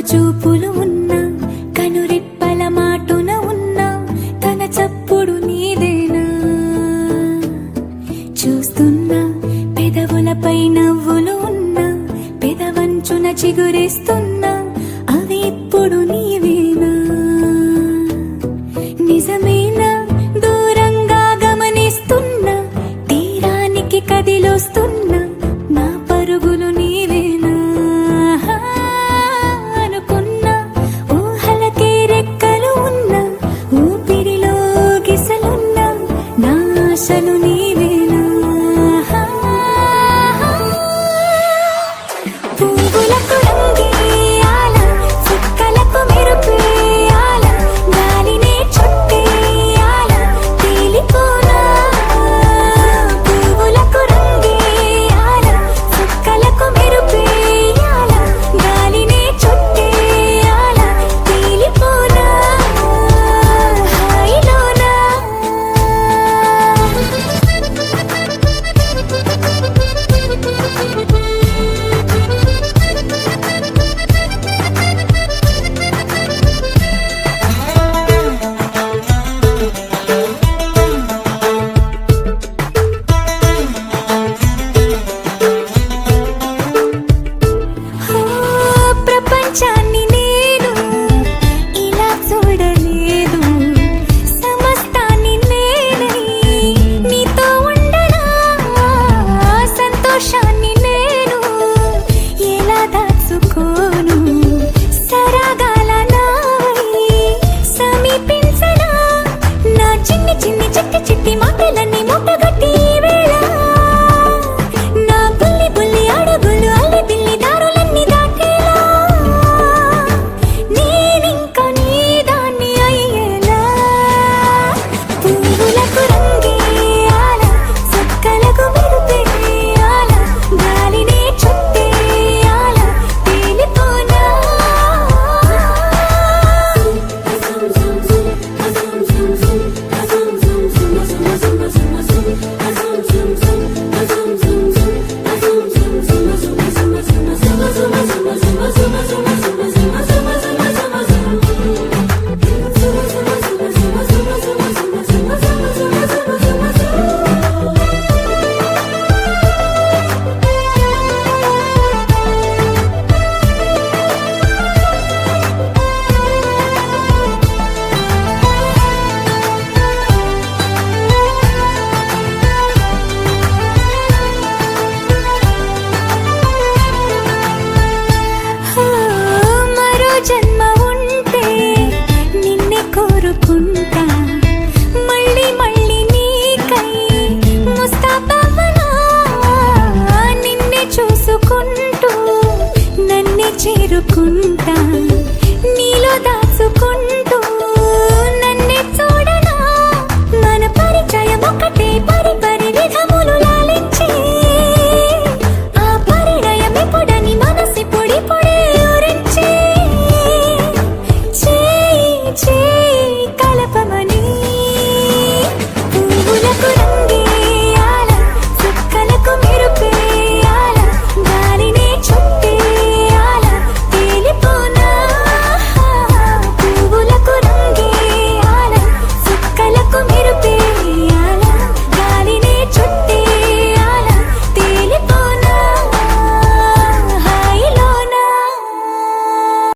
చూపులు ఉన్నా కనురెప్పల మాటున ఉన్నా తన చప్పుడు నీదేనా చూస్తున్నా పెదవులపై నవ్వులు ఉన్నా పెదవంచున చిగురేస్తున్నా అవి ఇప్పుడు నీవేనా నిజమేనా దూరంగా గమనిస్తున్నా తీరానికి కదిలొస్తున్నా నా పరుగులు నీవేనా అసలు నీవేనా పువ్వులకు రంగేయాల చుక్కలకు మెరుపేయాల గాలినే చుట్టేయాల తేలిపోనా పువ్వులకు రంగేయాల చుక్కలకు మెరుపేయాల గాలినే చుట్టేయాల తేలిపోనా హాయిలోనా ప్రపంచాన్ని నేను ఇలా చూడలేదు సమస్తాన్ని నేనై నీతో ఉండనా సంతోషాన్ని నేను ఎలా దాచుకోను సరాగాల నావై సమీపించనా నా చిన్ని చిన్ని చిట్టి చిట్టి మాటలన్నీ మూటగట్టి వేళ నా బుల్లి బుల్లి అడుగులు అల్లి బిల్లి దారులన్నీ దాటేలా నేనింకా నీ దాన్ని అయ్యేలా పువ్వులకు రంగేయాల చుక్కలకు మెరుపేయాల గాలినే చుట్టేయాల తేలిపోనా మరో జన్మ ఉంటే నిన్నే కోరుకుంటా మళ్ళీ మళ్ళీ నీకై ముస్తాబవ్వనా నిన్నే చూసుకుంటూ నన్నే చేరుకుంటా